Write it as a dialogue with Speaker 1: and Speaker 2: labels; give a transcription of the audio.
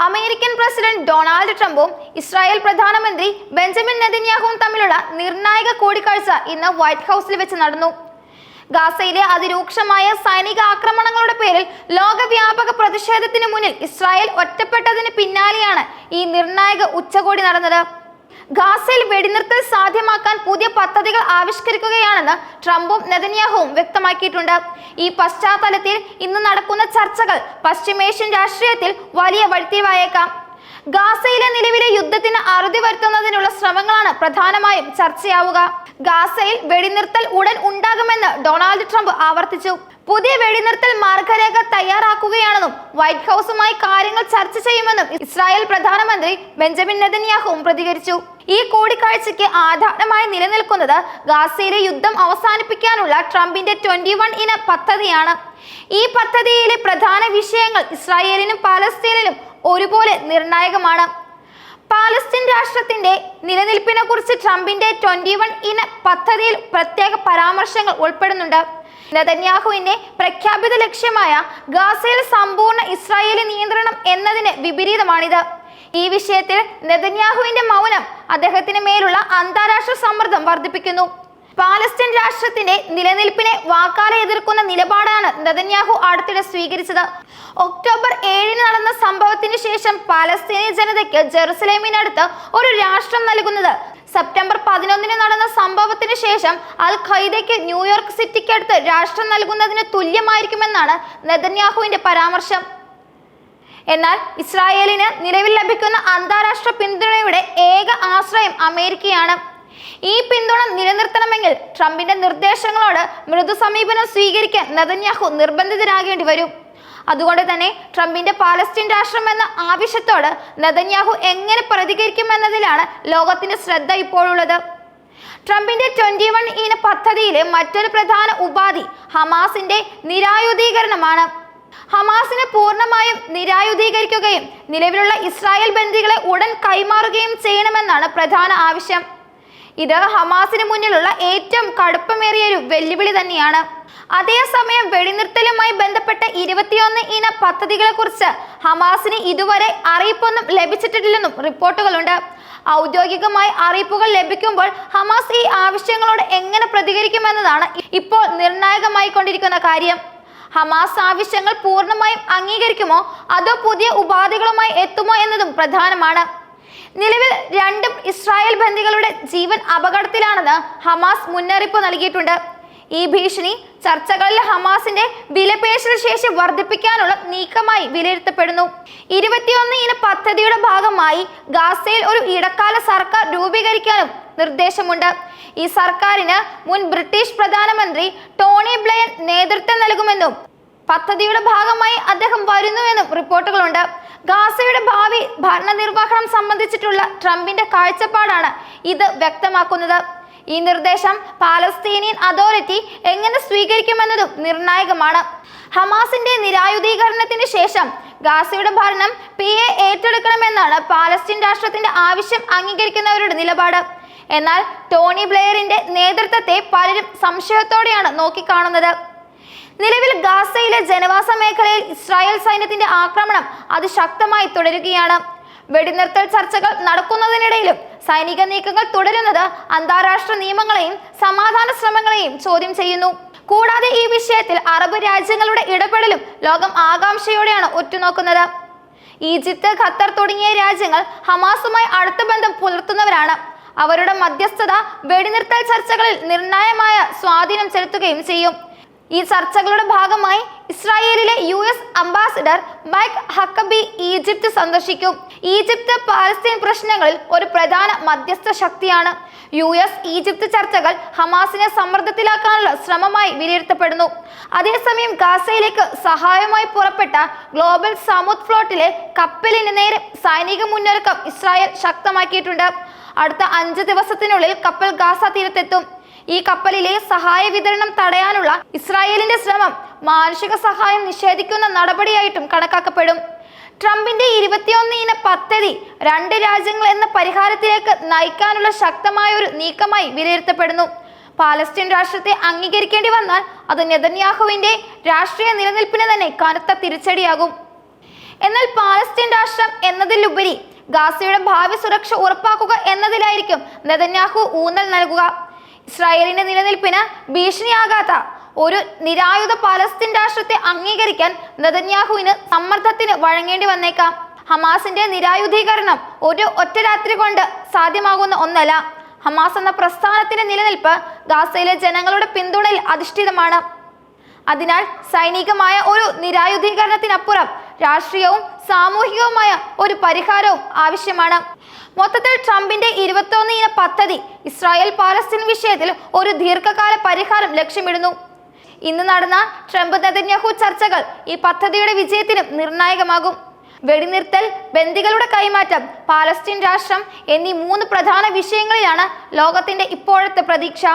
Speaker 1: American president Donald ട്രംപും Israel പ്രധാനമന്ത്രി Benjamin നെതന്യാഹുവും തമ്മിലുള്ള നിർണായക കൂടിക്കാഴ്ച ഇന്ന് വൈറ്റ് ഹൗസിൽ വെച്ച് നടന്നു. ഗാസയിലെ അതിരൂക്ഷമായ സൈനിക ആക്രമണങ്ങളുടെ പേരിൽ ലോകവ്യാപക പ്രതിഷേധത്തിന് മുന്നിൽ ഇസ്രായേൽ ഒറ്റപ്പെട്ടതിന് പിന്നാലെയാണ് ഈ നിർണായക ഉച്ചകോടി നടന്നത്. ഗാസയിൽ വെടിനിർത്തൽ സാധ്യമാക്കാൻ പുതിയ പദ്ധതികൾ ആവിഷ്കരിക്കുകയാണെന്ന് ട്രംപും നെതന്യാഹുവും വ്യക്തമാക്കിയിട്ടുണ്ട്. ഈ പശ്ചാത്തലത്തിൽ ഇന്ന് നടക്കുന്ന ചർച്ചകൾ പശ്ചിമേഷ്യൻ രാഷ്ട്രീയത്തിൽ വലിയ വഴിത്തിരിവായേക്കാം. ഗാസയിലെ നിലവിലെ യുദ്ധത്തിന് അറുതി വരുത്തുന്നതിനുള്ള ശ്രമങ്ങളാണ് പ്രധാനമായും ചർച്ചയാവുക. ഗാസയിൽ വെടിനിർത്തൽ ഉടൻ ഉണ്ടാകുമെന്ന് ഡൊണാൾഡ് ട്രംപ് ആവർത്തിച്ചു. പുതിയ വെടിനിർത്തൽ മാർഗരേഖ തയ്യാറാക്കുകയാണെന്നും വൈറ്റ് ഹൗസുമായി കാര്യങ്ങൾ ചർച്ച ചെയ്യുമെന്നും ഇസ്രായേൽ പ്രധാനമന്ത്രി ബെഞ്ചമിൻ നെതന്യാഹുവും പ്രതികരിച്ചു. ഈ കൂടിക്കാഴ്ചയ്ക്ക് ആധാരമായി നിലനിൽക്കുന്നത് ഗാസയിലെ യുദ്ധം അവസാനിപ്പിക്കാനുള്ള ട്രംപിന്റെ 21 ഇന പദ്ധതിയാണ്. ഈ പദ്ധതിയിലെ പ്രധാന വിഷയങ്ങൾ ഇസ്രായേലിനും പാലസ്തീനിലും ഒരുപോലെ നിർണായകമാണ്. പാലസ്തീൻ രാഷ്ട്രത്തിന്റെ നിലനിൽപ്പിനെ കുറിച്ച് ട്രംപിന്റെ 21 ഇന പദ്ധതിയിൽ പ്രത്യേക പരാമർശങ്ങൾ ഉൾപ്പെടുന്നുണ്ട്. നെതന്യാഹുവിന്റെ പ്രഖ്യാപിത ലക്ഷ്യമായ ഗാസയിൽ സമ്പൂർണ്ണ ഇസ്രായേലി നിയന്ത്രണം എന്നതിന് വിപരീതമാണിത്. ഈ വിഷയത്തിൽ നെതന്യാഹുവിന്റെ മൗനം അദ്ദേഹത്തിന് മേലുള്ള അന്താരാഷ്ട്ര സമ്മർദ്ദം വർദ്ധിപ്പിക്കുന്നു. പാലസ്തീൻ രാഷ്ട്രത്തിന്റെ നിലനിൽപ്പിനെ വാക്കാലെ എതിർക്കുന്ന നിലപാടാണ് നെതന്യാഹു അടുത്തിടെ സ്വീകരിച്ചത്. ഒക്ടോബർ 7 നടന്ന സംഭവത്തിന് ശേഷം പാലസ്തീനി ജനതയ്ക്ക് ജെറുസലേമിനടുത്ത് ഒരു രാഷ്ട്രം നൽകുന്നത് സെപ്റ്റംബർ 11 നടന്ന സംഭവത്തിന് ശേഷം അൽ ഖൈദയ്ക്ക് ന്യൂയോർക്ക് സിറ്റിക്കടുത്ത് രാഷ്ട്രം നൽകുന്നതിന് തുല്യമായിരിക്കുമെന്നാണ് നെതന്യാഹുവിന്റെ പരാമർശം. എന്നാൽ ഇസ്രായേലിന് നിലവിൽ ലഭിക്കുന്ന അന്താരാഷ്ട്ര പിന്തുണയുടെ ഏക ആശ്രയം അമേരിക്കയാണ്. ഈ പിന്തുണ നിലനിർത്തണമെങ്കിൽ ട്രംപിന്റെ നിർദ്ദേശങ്ങളോട് മൃദു സമീപനം സ്വീകരിക്കാൻ നെതന്യാഹു നിർബന്ധിതരാകേണ്ടി വരും. അതുകൊണ്ട് തന്നെ ട്രംപിന്റെ പാലസ്തീൻ രാഷ്ട്രം എന്ന ആവശ്യത്തോട് നെതന്യാഹു എങ്ങനെ പ്രതികരിക്കുമെന്നതിലാണ് ലോകത്തിന്റെ ശ്രദ്ധ ഇപ്പോഴുള്ളത്. ട്രംപിന്റെ 21 ഇന പദ്ധതിയിലെ മറ്റൊരു പ്രധാന ഉപാധി ഹമാസിന്റെ നിരായുധീകരണമാണ്. ഹമാസിനെ പൂർണ്ണമായും നിരായുധീകരിക്കുകയും നിലവിലുള്ള ഇസ്രായേൽ ബന്ദികളെ ഉടൻ കൈമാറുകയും ചെയ്യണമെന്നാണ് പ്രധാന ആവശ്യം. ഇത് ഹമാസിന് മുന്നിലുള്ള ഏറ്റവും കടുപ്പമേറിയൊരു വെല്ലുവിളി തന്നെയാണ്. അതേസമയം വെടിനിർത്തലുമായി ബന്ധപ്പെട്ട 21 ഇന പദ്ധതികളെ കുറിച്ച് ഹമാസിന് ഇതുവരെ അറിയിപ്പൊന്നും ലഭിച്ചിട്ടില്ലെന്നും റിപ്പോർട്ടുകളുണ്ട്. ഔദ്യോഗികമായി അറിയിപ്പുകൾ ലഭിക്കുമ്പോൾ ഹമാസ് ഈ ആവശ്യങ്ങളോട് എങ്ങനെ പ്രതികരിക്കുമെന്നതാണ് ഇപ്പോൾ നിർണായകമായി കൊണ്ടിരിക്കുന്ന കാര്യം. ഹമാസ് ആവശ്യങ്ങൾ പൂർണ്ണമായും അംഗീകരിക്കുമോ അതോ പുതിയ ഉപാധികളുമായി എത്തുമോ എന്നതും പ്രധാനമാണ്. നിലവിൽ 2 ഇസ്രായേൽ ബന്ദികളുടെ ജീവൻ അപകടത്തിലാണെന്ന് ഹമാസ് മുന്നറിയിപ്പ് നൽകിയിട്ടുണ്ട്. ഈ ഭീഷണി ചർച്ചകളിൽ ഹമാസിന്റെ വിലപേശൽ ശേഷി വർദ്ധിപ്പിക്കാനുള്ള നീക്കമായി വിലയിരുത്തപ്പെടുന്നു. 21 ഇന പദ്ധതിയുടെ ഭാഗമായി ഗാസയിൽ ഒരു ഇടക്കാല സർക്കാർ രൂപീകരിക്കാനും നിർദ്ദേശമുണ്ട്. ഈ സർക്കാരിന് മുൻ ബ്രിട്ടീഷ് പ്രധാനമന്ത്രി ടോണി ബ്ലെയർ നേതൃത്വം നൽകുമെന്നും പദ്ധതിയുടെ ഭാഗമായി അദ്ദേഹം വരുന്നുവെന്നും റിപ്പോർട്ടുകളുണ്ട്. ഗാസയുടെ ഭാവി ഭരണനിർവഹണം സംബന്ധിച്ചിട്ടുള്ള ട്രംപിന്റെ കാഴ്ചപ്പാടാണ് ഇത് വ്യക്തമാക്കുന്നത്. ഈ നിർദ്ദേശം പാലസ്തീനിയൻ അതോറിറ്റി എങ്ങനെ സ്വീകരിക്കുമെന്നതും നിർണായകമാണ്. ഹമാസിന്റെ നിരായുധീകരണത്തിന് ശേഷം ഗാസയുടെ ഭരണം PA ഏറ്റെടുക്കണമെന്നാണ് പാലസ്തീൻ രാഷ്ട്രത്തിന്റെ ആവശ്യം അംഗീകരിക്കുന്നവരുടെ നിലപാട്. എന്നാൽ ടോണി ബ്ലെയറിന്റെ നേതൃത്വത്തെ പലരും സംശയത്തോടെയാണ് നോക്കിക്കാണുന്നത്. നിലവിൽ ഗാസയിലെ ജനവാസ മേഖലയിൽ ഇസ്രായേൽ സൈന്യത്തിന്റെ ആക്രമണം അതിശക്തമായി തുടരുകയാണ്. വെടിനിർത്തൽ ചർച്ചകൾ നടക്കുന്നതിനിടയിലും സൈനിക നീക്കങ്ങൾ തുടരുന്നത് അന്താരാഷ്ട്ര നിയമങ്ങളെയും സമാധാന ശ്രമങ്ങളെയും ചോദ്യം ചെയ്യുന്നു. കൂടാതെ ഈ വിഷയത്തിൽ അറബ് രാജ്യങ്ങളുടെ ഇടപെടലും ലോകം ആകാംക്ഷയോടെയാണ് ഉറ്റുനോക്കുന്നത്. ഈജിപ്ത്, ഖത്തർ തുടങ്ങിയ രാജ്യങ്ങൾ ഹമാസുമായി അടുത്ത ബന്ധം പുലർത്തുന്നവരാണ്. അവരുടെ മധ്യസ്ഥത വെടിനിർത്തൽ ചർച്ചകളിൽ നിർണായകമായ സ്വാധീനം ചെലുത്തുകയും ചെയ്യും. ഈ ചർച്ചകളുടെ ഭാഗമായി ഇസ്രായേലിലെ US അംബാസിഡർ മൈക്ക് ഹക്കബി ഈജിപ്ത് സന്ദർശിക്കും. ഈജിപ്ത് പാലസ്തീൻ പ്രശ്നങ്ങളിൽ ഒരു പ്രധാന മധ്യസ്ഥ ശക്തിയാണ്. US ഈജിപ്ത് ചർച്ചകൾ ഹമാസിനെ സമ്മർദ്ദത്തിലാക്കാനുള്ള ശ്രമമായി വിലയിരുത്തപ്പെടുന്നു. അതേസമയം ഗാസയിലേക്ക് സഹായമായി പുറപ്പെട്ട ഗ്ലോബൽ സമുദ് ഫ്ലോട്ടിലെ കപ്പലിന് നേരെ സൈനിക മുന്നൊരുക്കം ഇസ്രായേൽ ശക്തമാക്കിയിട്ടുണ്ട്. അടുത്ത 5 ദിവസത്തിനുള്ളിൽ കപ്പൽ ഗാസ തീരത്തെത്തും. ഈ കപ്പലിലെ സഹായ വിതരണം തടയാനുള്ള ഇസ്രായേലിന്റെ ശ്രമം മാനുഷിക സഹായം നിഷേധിക്കുന്ന നടപടിയായിട്ടും കണക്കാക്കപ്പെടും. ട്രംപിന്റെ 21 ഇന പദ്ധതി 2 രാജ്യങ്ങൾ എന്ന പരിഹാരത്തിലേക്ക് നയിക്കാനുള്ള ശക്തമായ ഒരു നീക്കമായി വിലയിരുത്തപ്പെടുന്നു. പാലസ്തീൻ രാഷ്ട്രത്തെ അംഗീകരിക്കേണ്ടി വന്നാൽ അത് നെതന്യാഹുവിന്റെ രാഷ്ട്രീയ നിലനിൽപ്പിന് തന്നെ കനത്ത തിരിച്ചടിയാകും. എന്നാൽ പാലസ്തീൻ രാഷ്ട്രം എന്നതിലുപരി ഗാസയുടെ ഭാവി സുരക്ഷ ഉറപ്പാക്കുക എന്നതിലായിരിക്കും നെതന്യാഹു ഊന്നൽ നൽകുക. ഇസ്രായേലിന്റെ നിലനിൽപ്പിന് ഭീഷണിയാകാത്ത ഒരു നിരായുധ പാലസ്തീൻ രാഷ്ട്രത്തെ അംഗീകരിക്കാൻ നെതന്യാഹുവിന് സമ്മർദ്ദത്തിന് വഴങ്ങേണ്ടി വന്നേക്കാം. ഹമാസിന്റെ നിരായുധീകരണം ഒരു ഒറ്റ രാത്രി കൊണ്ട് സാധ്യമാകുന്ന ഒന്നല്ല. ഹമാസ് എന്ന പ്രസ്ഥാനത്തിന്റെ നിലനിൽപ്പ് ഗാസയിലെ ജനങ്ങളുടെ പിന്തുണയിൽ അധിഷ്ഠിതമാണ്. അതിനാൽ സൈനികമായ ഒരു നിരായുധീകരണത്തിനപ്പുറം രാഷ്ട്രീയവും സാമൂഹികവുമായ ഒരു പരിഹാരവും ആവശ്യമാണ്. മൊത്തത്തിൽ ട്രംപിന്റെ 21 ഇന പദ്ധതി ഇസ്രായേൽ പാലസ്തീൻ വിഷയത്തിൽ ഒരു ദീർഘകാല പരിഹാരം ലക്ഷ്യമിടുന്നു. ഇന്ന് നടന്ന ട്രംപ് നെതന്യാഹു ചർച്ചകൾ ഈ പദ്ധതിയുടെ വിജയത്തിനും നിർണായകമാകും. വെടിനിർത്തൽ, ബന്ദികളുടെ കൈമാറ്റം, പാലസ്തീൻ രാഷ്ട്രം എന്നീ 3 പ്രധാന വിഷയങ്ങളിലാണ് ലോകത്തിന്റെ ഇപ്പോഴത്തെ പ്രതീക്ഷ.